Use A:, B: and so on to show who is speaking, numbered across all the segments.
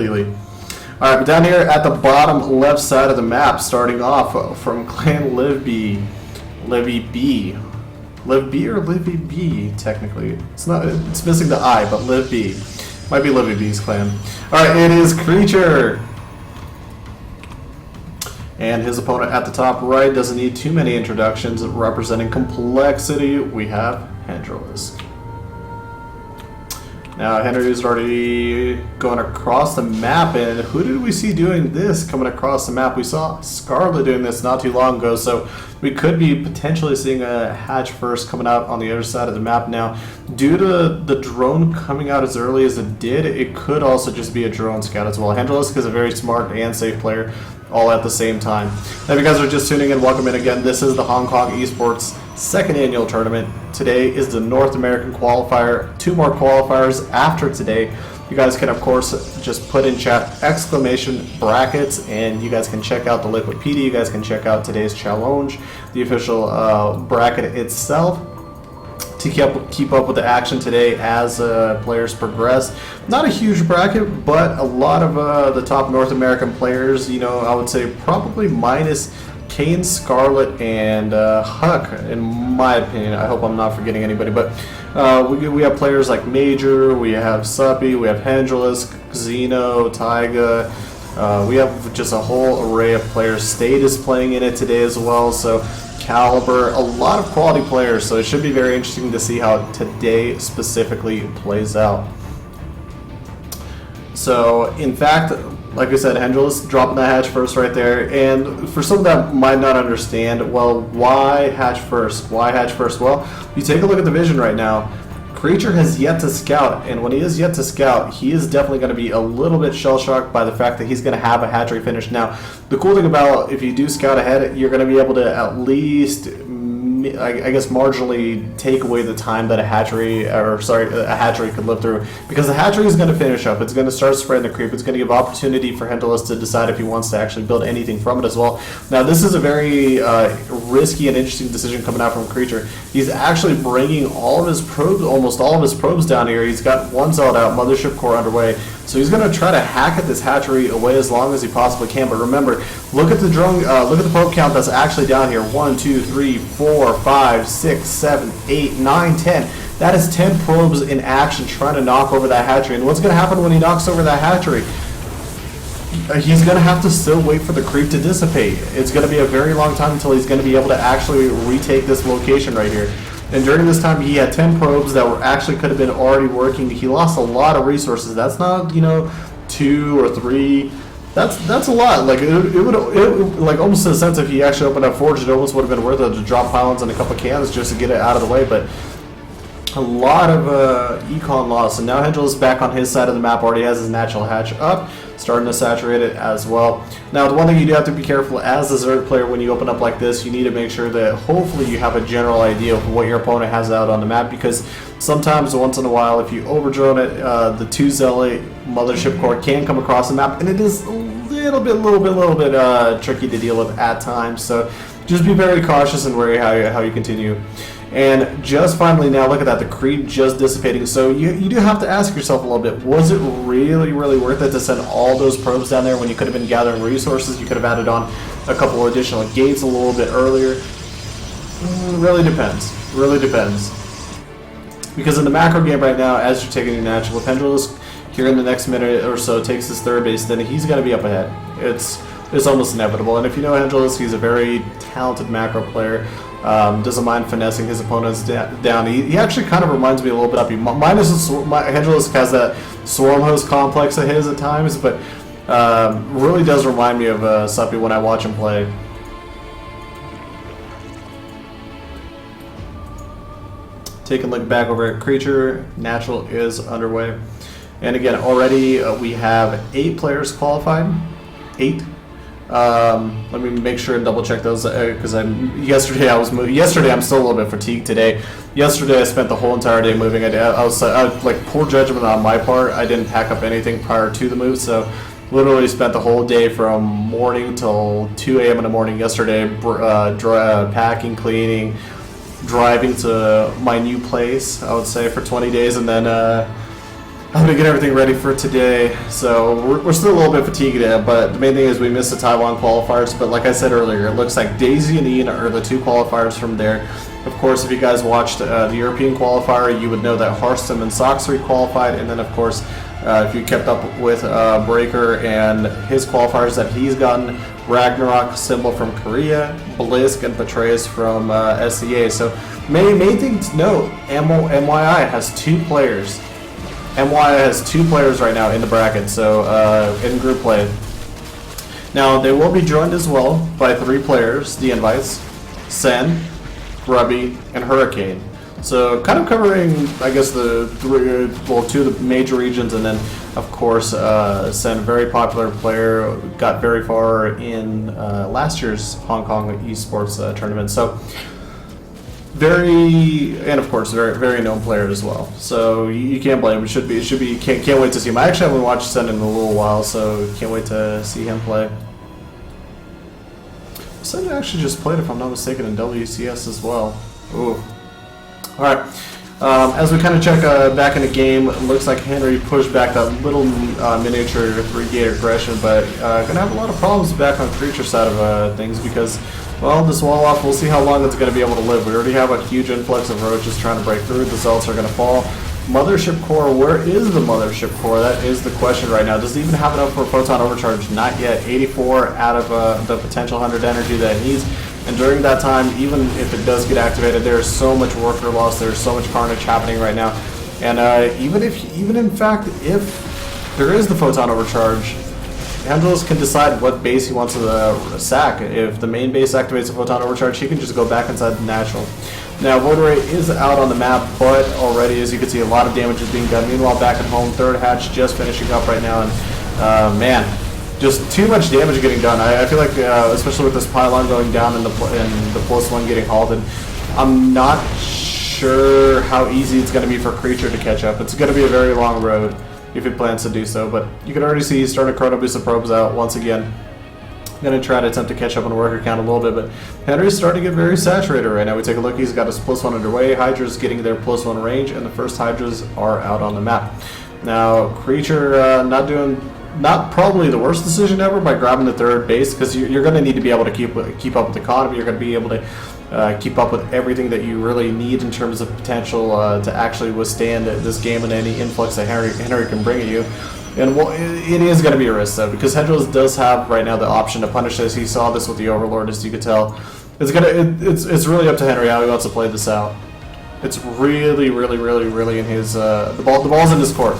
A: Alright, but down here at the bottom left side of the map, starting off from Clan Livby B. Liv B or Livy B, technically. It's not, it's missing the I, but Liv B. Might be Livy B's clan. Alright, it is Creature. And his opponent at the top right doesn't need too many introductions. Representing complexity, we have Hendralisk. Now, Henry is already going across the map, and who did we see doing this coming across the map? We saw Scarlet doing this not too long ago, so we could be potentially seeing a hatch first coming out on the other side of the map. Now, due to the drone coming out as early as it did, it could also just be a drone scout as well. Hendralisk is a very smart and safe player, all at the same time. Now, if you guys are just tuning in, welcome in again. This is the Hong Kong Esports second annual tournament. Today is the North American qualifier. 2 more qualifiers after today. You guys can, of course, just put in chat exclamation brackets, and you guys can check out the Liquipedia. You guys can check out today's challenge, the official bracket itself, to keep up with the action today as players progress. Not a huge bracket, but a lot of the top North American players, you know, I would say probably minus Kane, Scarlet, and Huck, in my opinion. I hope I'm not forgetting anybody, but we have players like Major, we have Suppy, we have Hendralisk, Xeno, Taiga. We have just a whole array of players. State is playing in it today as well, so Caliber, a lot of quality players, so it should be very interesting to see how today specifically plays out. So, in fact, like I said, Hendralisk dropping that hatch first right there, and for some that might not understand, well, why hatch first? Why hatch first? Well, you take a look at the vision right now. Creature has yet to scout, and when he is yet to scout, he is definitely going to be a little bit shell-shocked by the fact that he's going to have a hatchery finish. Now, the cool thing about if you do scout ahead, you're going to be able to at least, I guess, marginally take away the time that a hatchery could live through, because the hatchery is going to finish up. It's going to start spreading the creep. It's going to give opportunity for Hendralisk to decide if he wants to actually build anything from it as well. Now, this is a very risky and interesting decision coming out from Creature. He's actually bringing all of his probes, almost all of his probes down here. He's got one zealot out, Mothership Core underway. So he's going to try to hack at this hatchery away as long as he possibly can. But remember, look at the drone, look at the probe count that's actually down here. 1, 2, 3, 4, 5, 6, 7, 8, 9, 10. That is 10 probes in action trying to knock over that hatchery. And what's going to happen when he knocks over that hatchery? He's going to have to still wait for the creep to dissipate. It's going to be a very long time until he's going to be able to actually retake this location right here. And during this time, he had 10 probes that were actually could have been already working. He lost a lot of resources. That's not, you know, 2 or 3. That's a lot. Like it would like almost in a sense, if he actually opened up Forge, it almost would have been worth it to drop pylons and a couple cans just to get it out of the way. But a lot of econ loss, and now Hendralisk back on his side of the map, already has his natural hatch up, starting to saturate it as well. Now, the one thing you do have to be careful as a Zerg player when you open up like this, you need to make sure that hopefully you have a general idea of what your opponent has out on the map, because sometimes, once in a while, if you overdrone it, the 2 Zealot Mothership Core can come across the map, and it is a little bit tricky to deal with at times. So just be very cautious and wary how you continue. And just finally now, look at that, the creep just dissipating. So you do have to ask yourself a little bit, was it really worth it to send all those probes down there when you could have been gathering resources? You could have added on a couple additional gates a little bit earlier. Really depends. Really depends. Because in the macro game right now, as you're taking your natural, if Hendralisk here in the next minute or so takes his 3rd base, then he's going to be up ahead. It's almost inevitable. And if you know Hendralisk, he's a very talented macro player. Doesn't mind finessing his opponents down. He actually kind of reminds me a little bit of Hendralisk has that Swarm Host complex of his at times, but really does remind me of Suppy when I watch him play. Taking a look back over at Creature, Natural is underway. And again, already we have 8 players qualified. 8. Let me make sure and double check those, because yesterday I'm still a little bit fatigued today. Yesterday I spent the whole entire day moving. I was like, poor judgment on my part. I didn't pack up anything prior to the move, so literally spent the whole day from morning till 2 a.m. in the morning yesterday, packing, cleaning, driving to my new place, I would say, for 20 days, and then I'm gonna get everything ready for today. So we're still a little bit fatigued, but the main thing is we missed the Taiwan qualifiers. But like I said earlier, it looks like Daisy and Ian are the 2 qualifiers from there. Of course, if you guys watched the European qualifier, you would know that Harstam and Soxry qualified, and then of course, if you kept up with Breaker and his qualifiers that he's gotten, Ragnarok, Symbol from Korea, Blisk, and Patreus from SEA. So main thing to note, MYI has 2 players. MYI has 2 players right now in the bracket, so in group play. Now they will be joined as well by 3 players, the invites, Sen, Grubby, and Hurricane. So kind of covering, I guess, the 2 of the major regions, and then of course Sen, very popular player, got very far in last year's Hong Kong esports tournament. So and of course very known player as well. So you can't blame him. It should be can't wait to see him. I actually haven't watched Sen in a little while, so can't wait to see him play. Sen actually just played, if I'm not mistaken, in WCS as well. Ooh. Alright, as we kind of check back in the game, it looks like Henry pushed back that little miniature 3-gate aggression, but going to have a lot of problems back on creature side of things because, well, this wall off, we'll see how long it's going to be able to live. We already have a huge influx of roaches trying to break through. The Zelts are going to fall. Mothership Core, where is the Mothership Core? That is the question right now. Does it even have enough for a Photon Overcharge? Not yet. 84 out of the potential 100 energy that it needs. And during that time, even if it does get activated, there's so much worker loss, there's so much carnage happening right now. And even in fact, if there is the Photon Overcharge, Andros can decide what base he wants to sack. If the main base activates a Photon Overcharge, he can just go back inside the natural. Now, Void Ray is out on the map, but already, as you can see, a lot of damage is being done. Meanwhile, back at home, 3rd hatch just finishing up right now, and man, just too much damage getting done. I feel like, especially with this pylon going down and the +1 getting halted, I'm not sure how easy it's going to be for Creature to catch up. It's going to be a very long road if it plans to do so, but you can already see he's starting to chrono boost the probes out once again. Going to try to attempt to catch up on the worker count a little bit, but Henry's starting to get very saturated right now. We take a look, he's got his +1 underway, Hydra's getting their +1 range, and the first Hydras are out on the map. Now, Creature not probably the worst decision ever by grabbing the 3rd base, because you're going to need to be able to keep up with the economy. You're going to be able to keep up with everything that you really need in terms of potential to actually withstand this game and any influx that Henry can bring at you. And well, it is going to be a risk though, because Hendros does have right now the option to punish this. He saw this with the Overlord, as you could tell. It's it's really up to Henry how he wants to play this out. It's really in his the ball's in his court.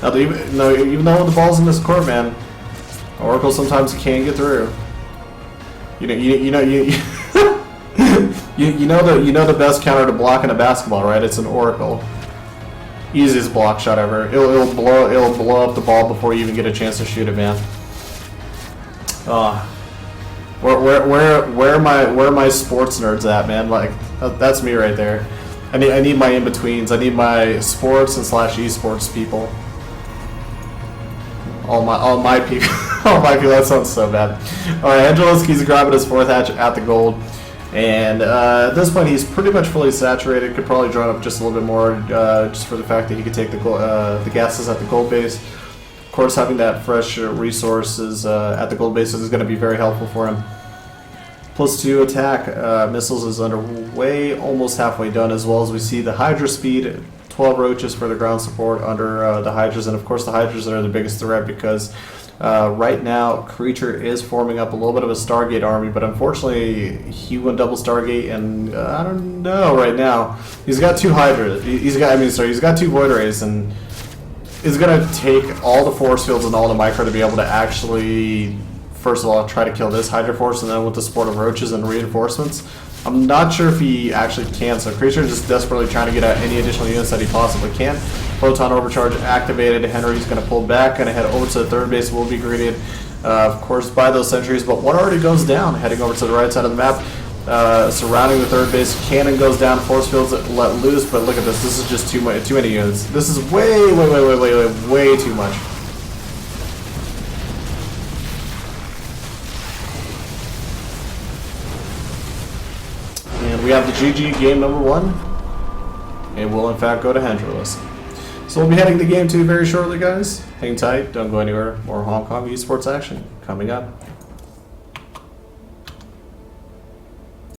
A: Now, even though the ball's in this court, man, Oracle sometimes can get through. You know the best counter to block in a basketball, right? It's an Oracle. Easiest block shot ever. It'll blow up the ball before you even get a chance to shoot it, man. Where are my sports nerds at, man? Like that's me right there. I need my in-betweens. I need my sports and / esports people. All my people. All my people. That sounds so bad. All right, Angeloski's grabbing his 4th hatch at the gold, and at this point he's pretty much fully saturated. Could probably join up just a little bit more, just for the fact that he could take the gases at the gold base. Of course, having that fresh resources at the gold base is going to be very helpful for him. +2 attack missiles is underway, almost halfway done, as well as we see the Hydra speed. 12 roaches for the ground support under the Hydras, and of course the Hydras are the biggest threat because right now Creature is forming up a little bit of a Stargate army, but unfortunately he went double Stargate, and I don't know right now. He's got 2 Hydras. He's got 2 Void Rays, and it's gonna take all the force fields and all the micro to be able to actually, first of all, try to kill this Hydra force, and then with the support of roaches and reinforcements, I'm not sure if he actually can, so Creature is just desperately trying to get out any additional units that he possibly can. Photon Overcharge activated. Henry's going to pull back, going to head over to the 3rd base, will be greeted, of course, by those sentries, but one already goes down, heading over to the right side of the map, surrounding the 3rd base. Cannon goes down, force fields let loose, but look at this. This is just too many units. This is way too much. We have the GG game number 1. It will in fact go to Hendralisk. So we'll be heading to game 2 very shortly, guys. Hang tight, don't go anywhere. More Hong Kong esports action coming up.